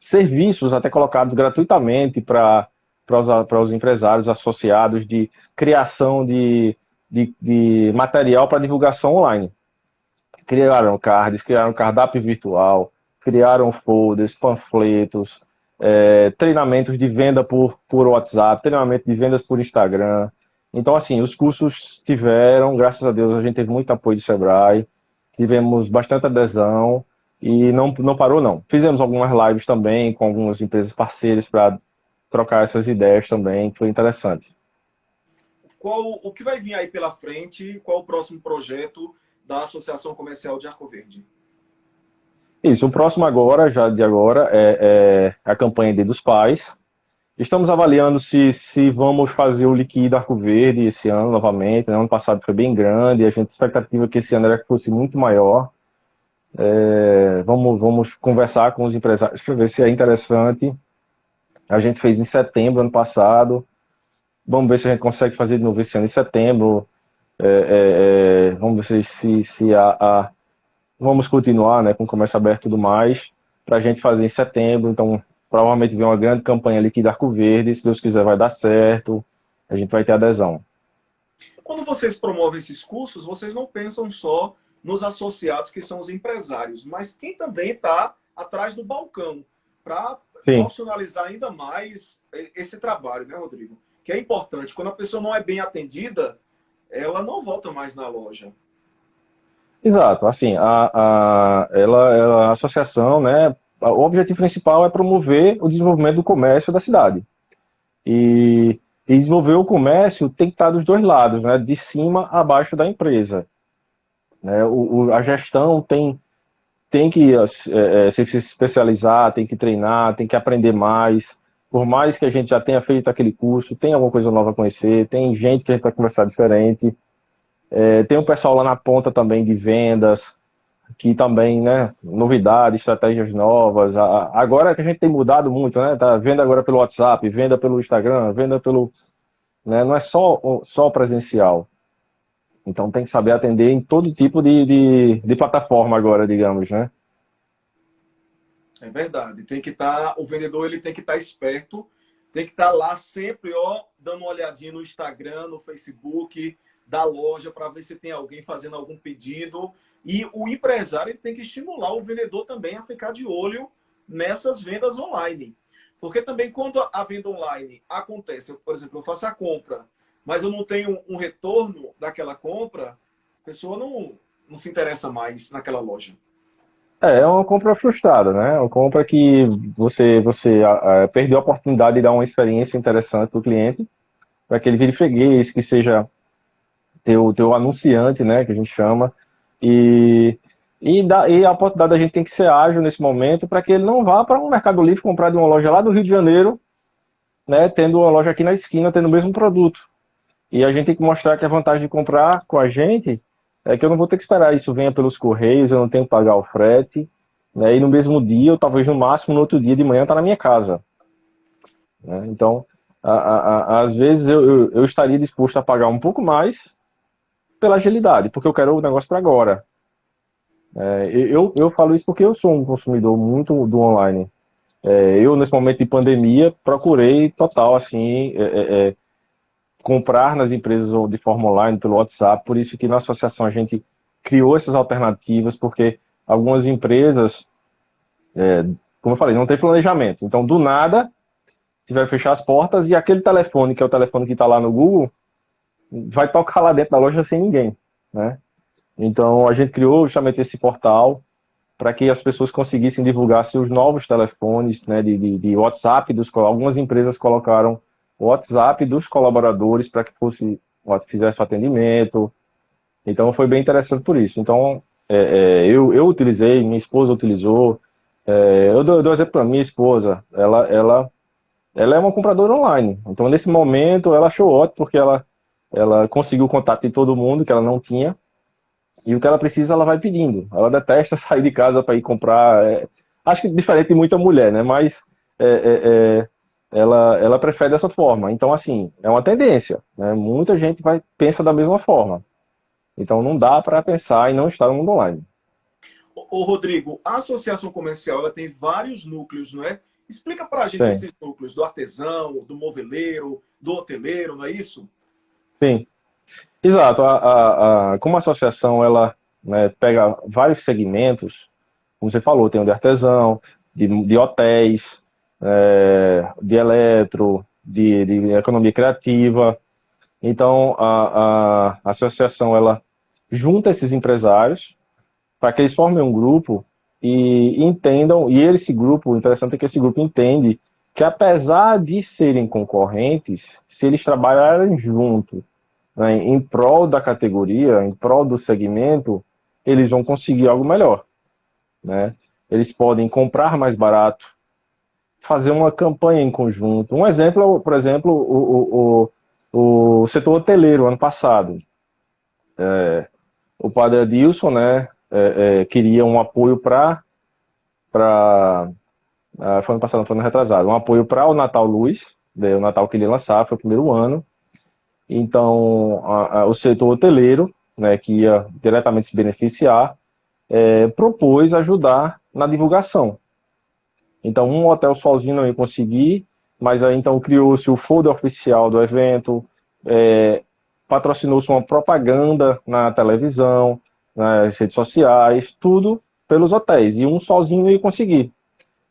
serviços até colocados gratuitamente para os empresários associados de criação de material para divulgação online. Criaram cards, criaram cardápio virtual, criaram folders, panfletos, treinamentos de venda por WhatsApp, treinamento de vendas por Instagram. Então, assim, os cursos tiveram, graças a Deus, a gente teve muito apoio do Sebrae, tivemos bastante adesão e não parou, não. Fizemos algumas lives também com algumas empresas parceiras para trocar essas ideias também, que foi interessante. O que vai vir aí pela frente? Qual o próximo projeto da Associação Comercial de Arco Verde? Isso, o próximo agora, já de agora, é a campanha Dia dos Pais. Estamos avaliando se vamos fazer o Liquida Arco Verde esse ano novamente. Ano passado foi bem grande, a expectativa é que esse ano era que fosse muito maior. Vamos conversar com os empresários para ver se é interessante. A gente fez em setembro, ano passado. Vamos ver se a gente consegue fazer de novo esse ano em setembro. Vamos ver se vamos continuar, né, com o comércio aberto e tudo mais, para a gente fazer em setembro. Então, provavelmente vem uma grande campanha Liquida Arco Verde. Se Deus quiser, vai dar certo. A gente vai ter adesão. Quando vocês promovem esses cursos, vocês não pensam só nos associados, que são os empresários, mas quem também está atrás do balcão, para profissionalizar ainda mais esse trabalho, né, Rodrigo? Que é importante. Quando a pessoa não é bem atendida, ela não volta mais na loja. Exato. Assim, a associação, né, o objetivo principal é promover o desenvolvimento do comércio da cidade. E desenvolver o comércio tem que estar dos dois lados, né, de cima a baixo da empresa. Né, a gestão tem que se especializar, tem que treinar, tem que aprender mais. Por mais que a gente já tenha feito aquele curso, tem alguma coisa nova a conhecer, tem gente que a gente vai conversar diferente. Tem um pessoal lá na ponta também de vendas, que também, né, novidades, estratégias novas. Agora que a gente tem mudado muito, né, tá venda agora pelo WhatsApp, venda pelo Instagram, venda pelo, né, não é só presencial. Então tem que saber atender em todo tipo de plataforma agora, digamos, né? É verdade. Tem que estar, o vendedor ele tem que estar esperto, tem que estar lá sempre, ó, dando uma olhadinha no Instagram, no Facebook da loja para ver se tem alguém fazendo algum pedido. E o empresário ele tem que estimular o vendedor também a ficar de olho nessas vendas online. Porque também quando a venda online acontece, por exemplo, eu faço a compra, mas eu não tenho um retorno daquela compra, a pessoa não se interessa mais naquela loja. É uma compra frustrada, né? Uma compra que você perdeu a oportunidade de dar uma experiência interessante para o cliente, para que ele vire freguês, que seja teu anunciante, né? Que a gente chama. E a oportunidade da gente tem que ser ágil nesse momento para que ele não vá para um Mercado Livre comprar de uma loja lá do Rio de Janeiro, né? Tendo uma loja aqui na esquina, tendo o mesmo produto. E a gente tem que mostrar que a vantagem de comprar com a gente é que eu não vou ter que esperar isso venha pelos correios, eu não tenho que pagar o frete, né? E no mesmo dia, ou talvez no máximo no outro dia de manhã, tá na minha casa. Né? Então, às vezes eu estaria disposto a pagar um pouco mais pela agilidade, porque eu quero o negócio para agora. Eu falo isso porque eu sou um consumidor muito do online. Eu, nesse momento de pandemia, procurei total, assim, comprar nas empresas de forma online, pelo WhatsApp, por isso que na associação a gente criou essas alternativas, porque algumas empresas, como eu falei, não tem planejamento. Então, do nada, tiveram que fechar as portas e aquele telefone, que é o telefone que está lá no Google, vai tocar lá dentro da loja sem ninguém, né? Então, a gente criou justamente esse portal para que as pessoas conseguissem divulgar seus novos telefones, né, de WhatsApp. Algumas empresas colocaram o WhatsApp dos colaboradores para que fizesse o atendimento. Então, foi bem interessante por isso. Então, eu utilizei, minha esposa utilizou. Eu dou exemplo para minha esposa. Ela é uma compradora online. Então, nesse momento, ela achou ótimo, porque ela conseguiu o contato de todo mundo que ela não tinha. E o que ela precisa, ela vai pedindo. Ela detesta sair de casa para ir comprar. Acho que diferente de muita mulher, né? Mas é, é, ela prefere dessa forma. Então, assim, é uma tendência, né? Muita gente pensa da mesma forma. Então, não dá para pensar e não estar no mundo online. Ô, Rodrigo, a associação comercial ela tem vários núcleos, não é? Explica para a gente Sim, esses núcleos do artesão, do moveleiro, do hoteleiro, não é isso? sim. Exato. Como a associação, ela, né, pega vários segmentos, como você falou, tem o de artesão, de hotéis, de eletro, de economia criativa. Então, a associação, ela junta esses empresários para que eles formem um grupo e entendam, e esse grupo, o interessante é que esse grupo entende que apesar de serem concorrentes, se eles trabalharem junto, né, em prol da categoria, em prol do segmento, eles vão conseguir algo melhor, né? Eles podem comprar mais barato, fazer uma campanha em conjunto. Um exemplo, por exemplo, o setor hoteleiro, ano passado. O padre Adilson, né, queria um apoio foi ano passado, não foi ano retrasado, um apoio para o Natal Luz, né, o Natal que ele ia lançar, foi o primeiro ano. Então, o setor hoteleiro, né, que ia diretamente se beneficiar, propôs ajudar na divulgação. Então, um hotel sozinho não ia conseguir, mas aí então criou-se o folder oficial do evento, patrocinou-se uma propaganda na televisão, nas redes sociais, tudo pelos hotéis, e um sozinho não ia conseguir.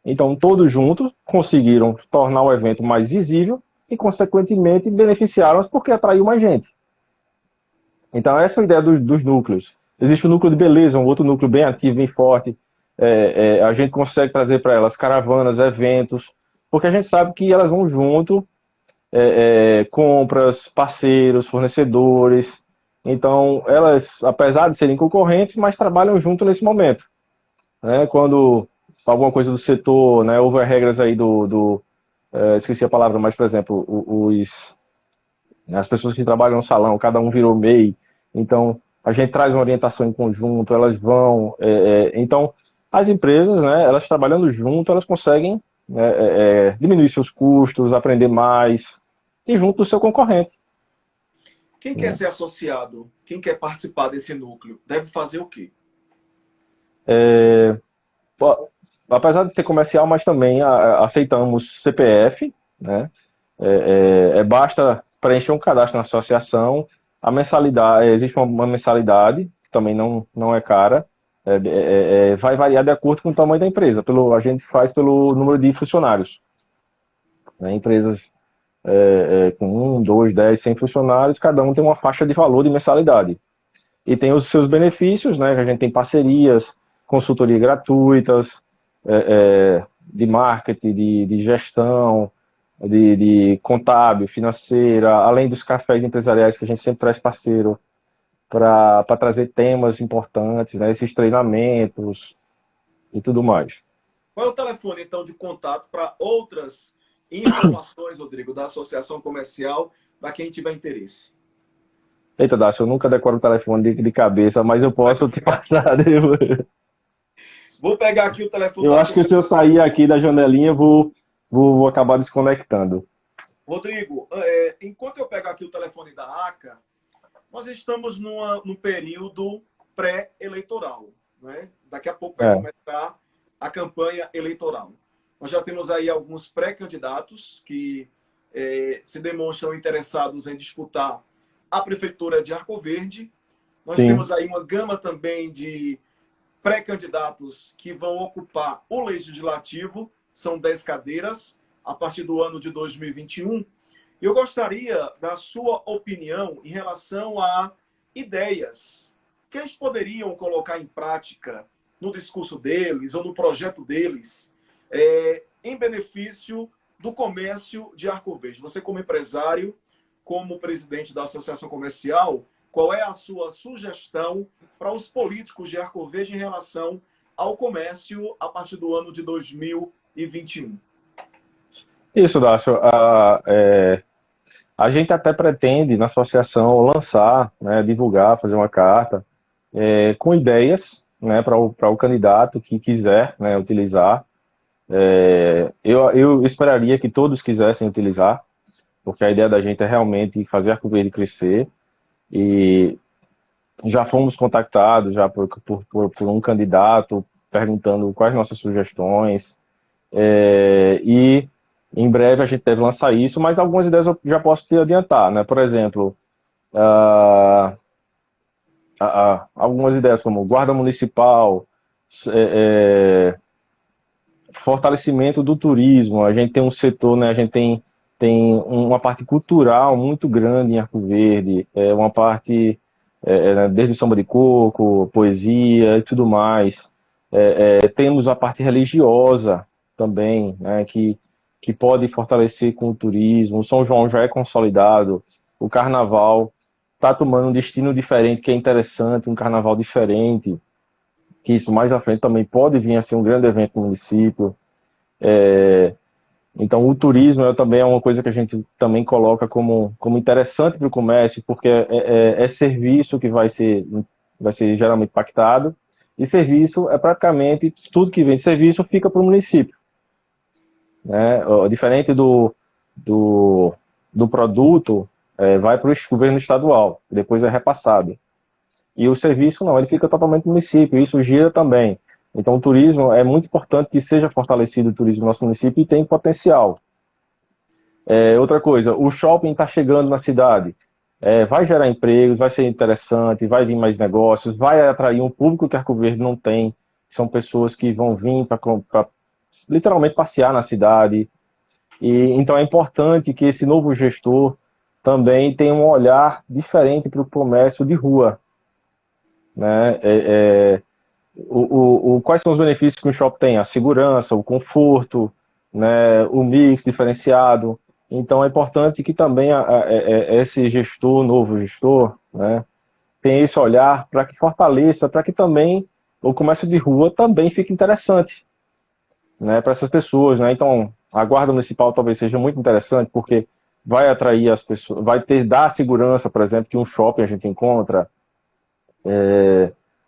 Então, todos juntos conseguiram tornar o evento mais visível e, consequentemente, beneficiaram-os porque atraiu mais gente. Então, essa é a ideia dos núcleos. Existe o núcleo de beleza, um outro núcleo bem ativo, bem forte. A gente consegue trazer para elas caravanas, eventos, porque a gente sabe que elas vão junto, compras, parceiros, fornecedores. Então, elas, apesar de serem concorrentes, mas trabalham junto nesse momento, né? Quando alguma coisa do setor, né, houve regras aí esqueci a palavra, mas, por exemplo, as pessoas que trabalham no salão, cada um virou MEI, então a gente traz uma orientação em conjunto, elas vão. Então, as empresas, né, elas trabalhando junto, elas conseguem diminuir seus custos, aprender mais, e junto do seu concorrente. Quem quer ser associado, quem quer participar desse núcleo, deve fazer o quê? Apesar de ser comercial, mas também aceitamos CPF, né? Basta preencher um cadastro na associação, a mensalidade, existe uma mensalidade, que também não é cara, vai variar de acordo com o tamanho da empresa, a gente faz pelo número de funcionários, né? Empresas com 1, 2, 10, 100 funcionários, cada um tem uma faixa de valor de mensalidade. E tem os seus benefícios, né? A gente tem parcerias, consultoria gratuitas, de marketing, de gestão, de contábil, financeira, além dos cafés empresariais que a gente sempre traz parceiro para trazer temas importantes, né? Esses treinamentos e tudo mais. Qual é o telefone, então, de contato para outras informações, Rodrigo, da Associação Comercial, para quem tiver interesse? Eita, Dácio, eu nunca decoro o telefone de cabeça, mas eu posso te passar. Vou pegar aqui o telefone Eu da acho que se eu Associação sair Comercial. aqui da janelinha, vou acabar desconectando. Rodrigo, enquanto eu pego aqui o telefone da ACA, nós estamos num período pré-eleitoral, né? Daqui a pouco vai É, começar a campanha eleitoral. Nós já temos aí alguns pré-candidatos que se demonstram interessados em disputar a Prefeitura de Arco Verde. Nós sim, temos aí uma gama também de pré-candidatos que vão ocupar o Legislativo, são 10 cadeiras, a partir do ano de 2021. Eu gostaria da sua opinião em relação a ideias que eles poderiam colocar em prática no discurso deles ou no projeto deles, em benefício do comércio de Arco Verde. Você, como empresário, como presidente da Associação Comercial, qual é a sua sugestão para os políticos de Arco Verde em relação ao comércio a partir do ano de 2021? Isso, Dácio. A gente até pretende, na associação, lançar, né, divulgar, fazer uma carta com ideias, né, para o candidato que quiser, né, utilizar. Eu esperaria que todos quisessem utilizar, porque a ideia da gente é realmente fazer Arco Verde crescer. E já fomos contactados já por um candidato perguntando quais nossas sugestões. E em breve a gente deve lançar isso, mas algumas ideias eu já posso te adiantar, né? Por exemplo, algumas ideias como guarda municipal, fortalecimento do turismo. A gente tem um setor, né? A gente tem uma parte cultural muito grande em Arco Verde, uma parte desde o samba de coco, poesia e tudo mais. Temos a parte religiosa também, né, que pode fortalecer com o turismo. O São João já é consolidado, o carnaval está tomando um destino diferente, que é interessante, um carnaval diferente, que isso mais à frente também pode vir a ser um grande evento no município. Então, o turismo também é uma coisa que a gente também coloca como interessante para o comércio, porque é serviço que vai ser geralmente impactado, e serviço é praticamente tudo que vem de serviço fica para o município, né? Diferente do produto, vai para o governo estadual, depois é repassado. E o serviço não, ele fica totalmente no município, isso gira também. Então, o turismo é muito importante que seja fortalecido o turismo no nosso município e tem potencial. Outra coisa, o shopping está chegando na cidade, vai gerar empregos, vai ser interessante, vai vir mais negócios, vai atrair um público que Arco Verde não tem, que são pessoas que vão vir para literalmente passear na cidade. Então, é importante que esse novo gestor também tenha um olhar diferente para o comércio de rua, né? Quais são os benefícios que o shopping tem? A segurança, o conforto, né, o mix diferenciado. Então é importante que também esse gestor, novo gestor, né, tenha esse olhar para que fortaleça, para que também o comércio de rua também fique interessante, né, para essas pessoas, né? Então a guarda municipal talvez seja muito interessante porque vai atrair as pessoas, dar segurança, por exemplo, que um shopping a gente encontra.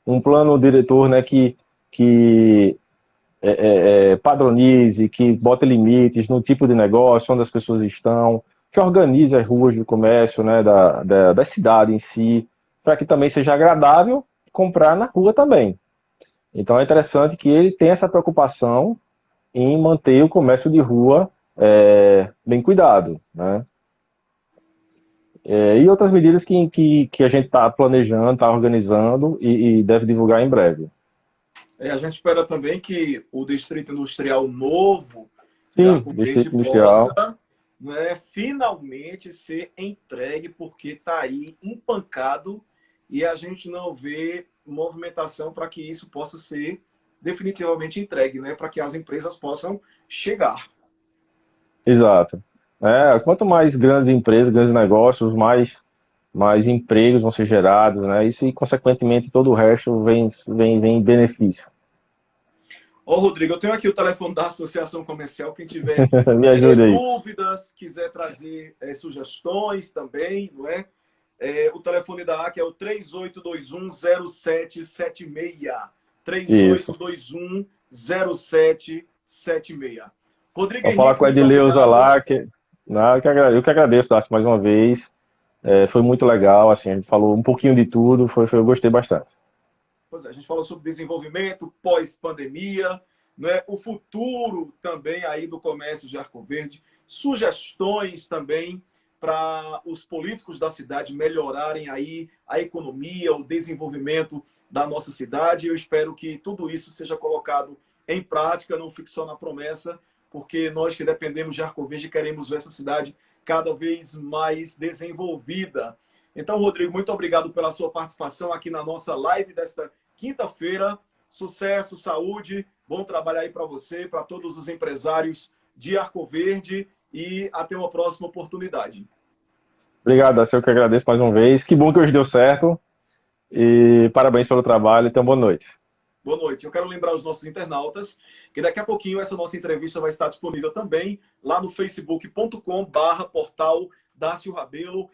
Um plano diretor, né, que padronize, que bote limites no tipo de negócio, onde as pessoas estão, que organize as ruas do comércio, né, da cidade em si, para que também seja agradável comprar na rua também. Então é interessante que ele tenha essa preocupação em manter o comércio de rua bem cuidado, né? E outras medidas que a gente está planejando, está organizando e deve divulgar em breve. A gente espera também que o Distrito Industrial novo de Sim, Arco Verde Distrito Industrial. possa, né, finalmente ser entregue, porque está aí empancado e a gente não vê movimentação para que isso possa ser definitivamente entregue, né, para que as empresas possam chegar. Exato. Quanto mais grandes empresas, grandes negócios, mais empregos vão ser gerados, né? Isso e, consequentemente, todo o resto vem em benefício. Ô, Rodrigo, eu tenho aqui o telefone da Associação Comercial. Quem tiver Me ajude aí. dúvidas, quiser trazer sugestões também, não é? O telefone da ACA é o 38210776. 38210776. Rodrigo Vou falar Henrique, com a muito Edileuza obrigado. lá, eu que agradeço, Darcy, mais uma vez. Foi muito legal, assim, a gente falou um pouquinho de tudo, eu gostei bastante. Pois é, a gente falou sobre desenvolvimento pós-pandemia, né? O futuro também aí do comércio de Arco Verde, sugestões também para os políticos da cidade melhorarem aí a economia, o desenvolvimento da nossa cidade. Eu espero que tudo isso seja colocado em prática, não fique só na promessa, porque nós que dependemos de Arco Verde queremos ver essa cidade cada vez mais desenvolvida. Então, Rodrigo, muito obrigado pela sua participação aqui na nossa live desta quinta-feira. Sucesso, saúde, bom trabalho aí para você, para todos os empresários de Arco Verde e até uma próxima oportunidade. Obrigado, Darcy, eu que agradeço mais uma vez. Que bom que hoje deu certo e parabéns pelo trabalho. Então, boa noite. Boa noite. Eu quero lembrar os nossos internautas que daqui a pouquinho essa nossa entrevista vai estar disponível também lá no facebook.com/portal Dácio Rabelo,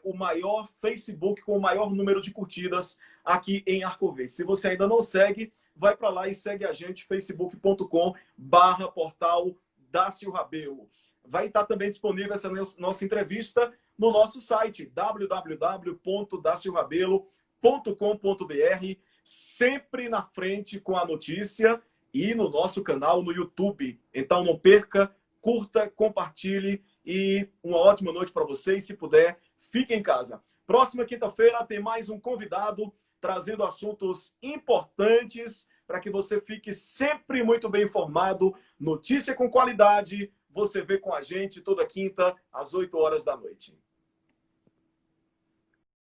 o maior Facebook com o maior número de curtidas aqui em Arco Verde. Se você ainda não segue, vai para lá e segue a gente, facebook.com/portal Dácio Rabelo. Vai estar também disponível essa nossa entrevista no nosso site, www.daciorabelo.com.br, sempre na frente com a notícia e no nosso canal no YouTube. Então não perca, curta, compartilhe e uma ótima noite para vocês. Se puder, fique em casa. Próxima quinta-feira tem mais um convidado trazendo assuntos importantes para que você fique sempre muito bem informado. Notícia com qualidade, você vê com a gente toda quinta às 8 horas da noite.